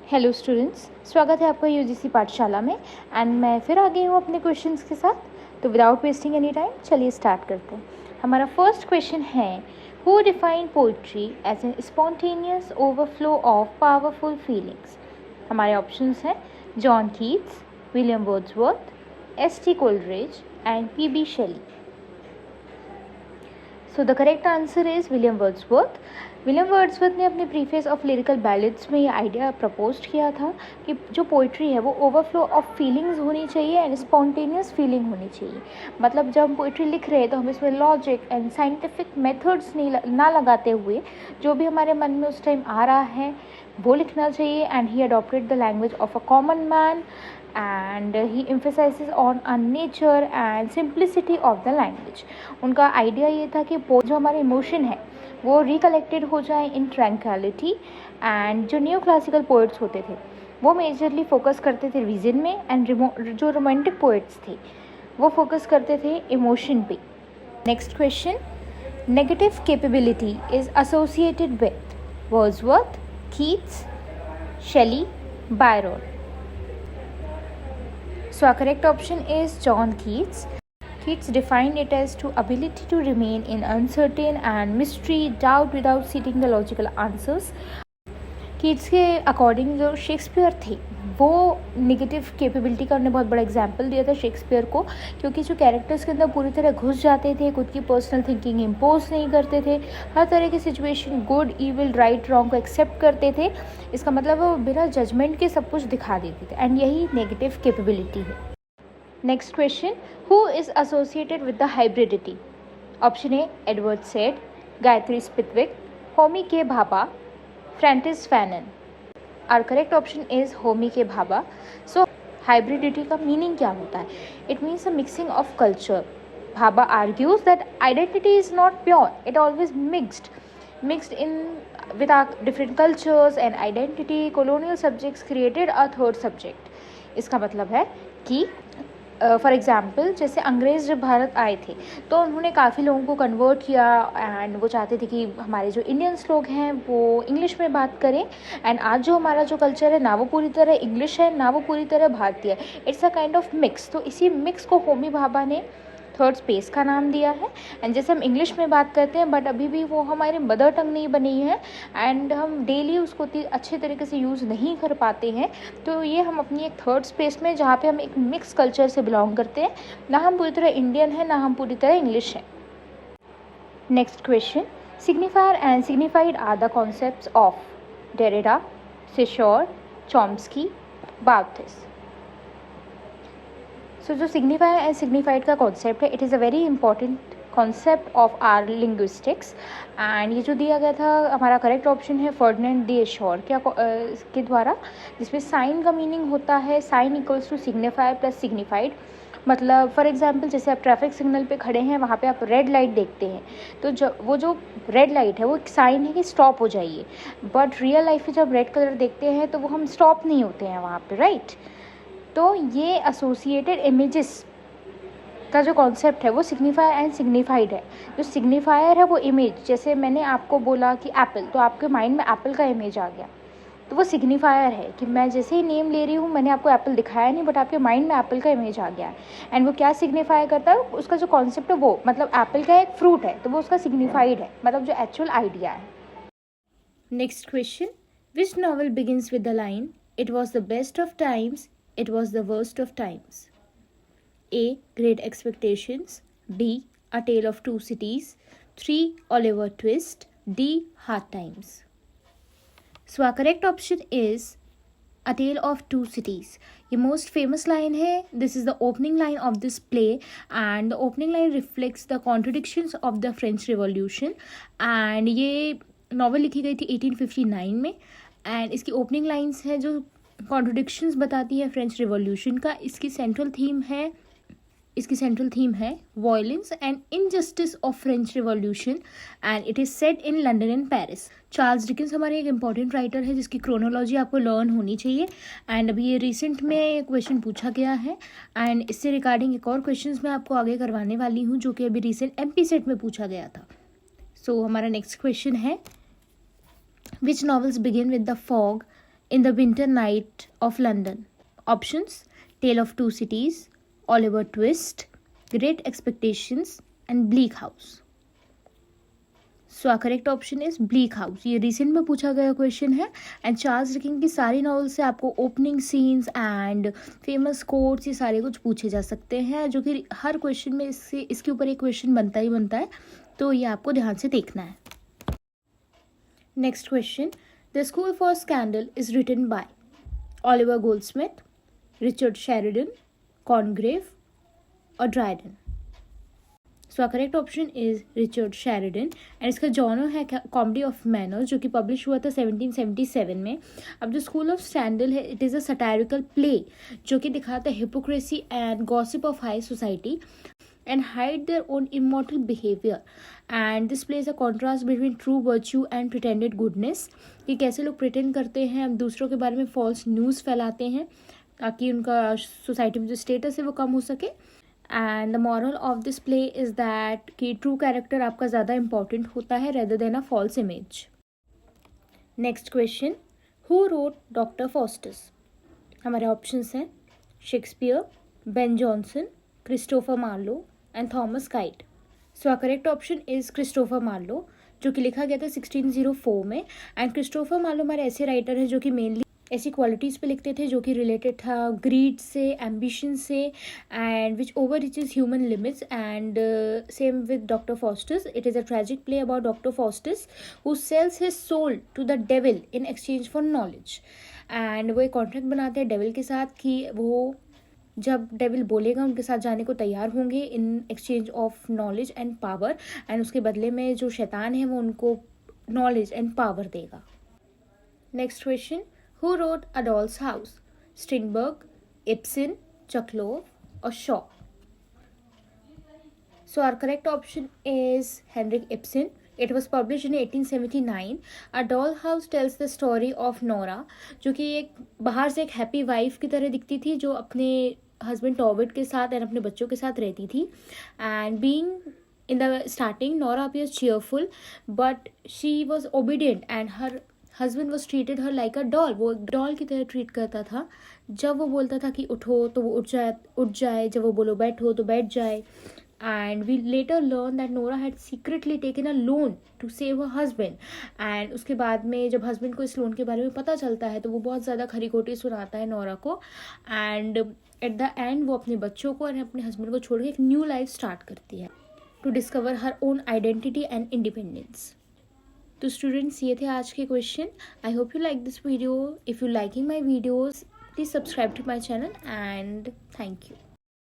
Hello students, स्वागत है आपका यूजीसी पाठशाला में। एंड मैं फिर आ गई हूँ अपने क्वेश्चंस के साथ। तो विदाउट वेस्टिंग एनी टाइम चलिए स्टार्ट करते हैं। हमारा फर्स्ट क्वेश्चन है, who define poetry as an spontaneous overflow of powerful feelings. हमारे ऑप्शंस हैं John Keats, William Wordsworth, S T. Coleridge and P B. Shelley. So the correct answer is William Wordsworth. William Wordsworth ने अपने preface of lyrical ballads में ये idea propose किया था कि जो पोइट्री है वो ओवरफ्लो ऑफ फीलिंग्स होनी चाहिए एंड स्पॉन्टेनियस फीलिंग होनी चाहिए। मतलब जब हम पोइट्री लिख रहे हैं तो हम इसमें लॉजिक एंड साइंटिफिक मेथड्स ना लगाते हुए जो भी हमारे मन में उस टाइम आ रहा है वो लिखना चाहिए। And he adopted the language of a common man and he emphasizes on a nature and simplicity of the language। उनका आइडिया ये था कि जो हमारे इमोशन है वो रिकलेक्टेड हो जाए इन ट्रैंक्विलिटी। एंड जो न्यू क्लासिकल पोइट्स होते थे वो मेजरली फोकस करते थे रीजन में, एंड जो रोमांटिक पोइट्स थे वो फोकस करते थे इमोशन पे। Next question, negative capability is associated with Wordsworth, Keats, Shelley, Byron. So our correct option is John Keats. Keats defined it as to ability to remain in uncertain and mystery, doubt without seeking the logical answers. Keats के according जो Shakespeare थे वो negative capability का उन्होंने बहुत बड़ा example दिया था शेक्सपियर को, क्योंकि जो कैरेक्टर्स के अंदर पूरी तरह घुस जाते थे, खुद की पर्सनल थिंकिंग इम्पोज नहीं करते थे, हर तरह की situation good evil right wrong को एक्सेप्ट करते थे। इसका मतलब वो बिना जजमेंट के सब कुछ दिखा देते थे, एंड यही नेगेटिव कैपेबिलिटी है। Next question, who is associated with the hybridity. Option A Edward Said, Gayatri Spivak, Homi K Bhabha, Francis Fanon. Our correct option is Homi K Bhabha. So hybridity का मीनिंग क्या होता है? It means a mixing of culture. Bhabha argues that identity is not pure, it always mixed in with our different cultures and identity, colonial subjects created a third subject। इसका मतलब है कि for example जैसे अंग्रेज़ जब भारत आए थे तो उन्होंने काफ़ी लोगों को कन्वर्ट किया, एंड वो चाहते थे कि हमारे जो इंडियंस लोग हैं वो इंग्लिश में बात करें। एंड आज जो हमारा जो कल्चर है ना वो पूरी तरह इंग्लिश है ना वो पूरी तरह भारतीय है, it's a kind of mix. तो इसी मिक्स को होमी भाभा ने थर्ड स्पेस का नाम दिया है। एंड जैसे हम इंग्लिश में बात करते हैं बट अभी भी वो हमारी मदर टंग नहीं बनी है एंड हम डेली उसको अच्छे तरीके से यूज़ नहीं कर पाते हैं, तो ये हम अपनी एक थर्ड स्पेस में जहाँ पे हम एक मिक्स कल्चर से बिलोंग करते हैं, ना हम पूरी तरह इंडियन है ना हम पूरी तरह इंग्लिश है। Next question, signifier and signified are the concepts of Derrida, Saussure, Chomsky, Barthes. So जो सिग्निफायर एंड सिग्निफाइड का कॉन्सेप्ट है, it is a very important concept of our linguistics. And ये जो दिया गया था हमारा करेक्ट ऑप्शन है फर्डिनेंड डी एशोर के द्वारा, जिसमें साइन का मीनिंग होता है sign equals to signifier plus signified. मतलब फॉर एग्जांपल जैसे आप ट्रैफिक सिग्नल पे खड़े हैं, वहाँ पे आप रेड लाइट देखते हैं, तो वो जो रेड लाइट है वो एक साइन है कि स्टॉप हो जाइए, बट रियल लाइफ में जब रेड कलर देखते हैं तो वो हम स्टॉप नहीं होते हैं वहाँ पे, राइट। तो ये एसोसिएटेड इमेजेस का जो कॉन्सेप्ट है वो सिग्निफायर एंड सिग्निफाइड है। जो सिग्निफायर है वो इमेज, जैसे मैंने आपको बोला कि एप्पल, तो आपके माइंड में एप्पल का इमेज आ गया, तो वो सिग्निफायर है कि मैं जैसे ही नेम ले रही हूँ, मैंने आपको एप्पल दिखाया नहीं बट आपके माइंड में एप्पल का इमेज आ गया। एंड वो क्या सिग्निफाई करता है, उसका जो कॉन्सेप्ट है वो मतलब एप्पल का एक फ्रूट है तो वो उसका सिग्निफाइड है, मतलब जो एक्चुअल आइडिया है। Next question, which novel begins with the line it was the best of times, it was the worst of times? A. Great Expectations, B. A Tale of Two Cities, 3. Oliver Twist, D. Hard Times। So our correct option is A Tale of Two Cities। ये most famous line है, this is the opening line of this play and the opening line reflects the contradictions of the French Revolution। and ये novel लिखी गई थी 1859 में, and इसकी opening lines है जो कॉन्ट्रडिक्शंस बताती है फ्रेंच रिवॉल्यूशन का। इसकी सेंट्रल थीम है violence and injustice of French revolution, and it is set in London and Paris. Charles Dickens हमारे एक इंपॉर्टेंट राइटर है जिसकी क्रोनोलॉजी आपको लर्न होनी चाहिए। एंड अभी ये रिसेंट में क्वेश्चन पूछा गया है, एंड इससे रिगार्डिंग एक और क्वेश्चन मैं आपको आगे करवाने वाली हूँ जो कि अभी रिसेंट MP सेट में पूछा गया था। सो हमारा नेक्स्ट क्वेश्चन है, which novels begin with the fog in the Winter Night of London? Options: Tale of Two Cities, Oliver Twist, Great Expectations and Bleak House. So correct option is bleak house. ये recent में पूछा गया question है and Charles Dickens की सारी novel से आपको opening scenes and famous quotes ये सारे कुछ पूछे जा सकते हैं, जो कि हर क्वेश्चन में इसके ऊपर एक क्वेश्चन बनता ही बनता है, तो ये आपको ध्यान से देखना है. Next question. The school for scandal is written by Oliver Goldsmith, Richard Sheridan, Congreve और Dryden. So correct option is Richard Sheridan and इसका जॉनर है कॉमेडी ऑफ मैनर्स, जो कि पब्लिश हुआ था 1777 में. अब जो स्कूल ऑफ स्कैंडल है, it is a satirical play जो कि दिखाता है hypocrisy and gossip of high society and hide their own immortal behavior, and this plays a contrast between true virtue and pretended goodness. कि कैसे लोग pretend करते हैं, दूसरों के बारे में फॉल्स न्यूज़ फैलाते हैं ताकि उनका सोसाइटी में जो स्टेटस है वो कम हो सके. And the moral of this play is that कि ट्रू कैरेक्टर आपका ज़्यादा इंपॉर्टेंट होता है rather than a false image. Next question. Who wrote Doctor Faustus? हमारे ऑप्शंस हैं Shakespeare, Ben Jonson, Christopher Marlowe and Thomas Kyd. So correct option is Christopher Marlowe, जो कि लिखा गया था 1604 में. एंड क्रिस्टोफर मार्लो हमारे ऐसे राइटर हैं जो कि मेनली ऐसी क्वालिटीज़ पे लिखते थे जो कि रिलेटेड था ग्रीड से, एम्बिशन से, and which overreaches human limits. And same with Doctor Faustus. It is a tragic play about Doctor Faustus who sells his soul to the devil in exchange for knowledge. And वो एक contract बनाते हैं devil के साथ कि वो जब devil बोलेगा उनके साथ जाने को तैयार होंगे in exchange of knowledge and power, and उसके बदले में जो शैतान है वो उनको नॉलेज एंड पावर देगा. Next question. Who wrote A Doll's House? Strindberg, Ibsen, Chekhov or Shaw? So our correct option is Henrik Ibsen. It was published in 1879. A Doll House tells the story of Nora, जो कि एक बाहर से एक happy wife की तरह दिखती थी जो अपने हस्बैंड टॉबिट के साथ एंड अपने बच्चों के साथ रहती थी. And being in the starting Nora appears cheerful, but she was obedient and her husband was treated her like a doll. वो एक डॉल की तरह ट्रीट करता था. जब वो बोलता था कि उठो तो वो उठ जाए, जब वो बोलो बैठो तो बैठ जाए. And we later learn that Nora had secretly taken a loan to save her husband. And उसके बाद में जब हस्बैंड को इस लोन के बारे में पता चलता है तो वो बहुत ज़्यादा खरी खोटी सुनाता है नोरा को. एंड एट द एंड वो अपने बच्चों को और अपने हस्बैंड को छोड़ के एक न्यू लाइफ स्टार्ट करती है to discover her own identity and independence. तो स्टूडेंट्स ये थे आज के question. I hope you like this video. If you liking my videos please subscribe to my channel and thank you.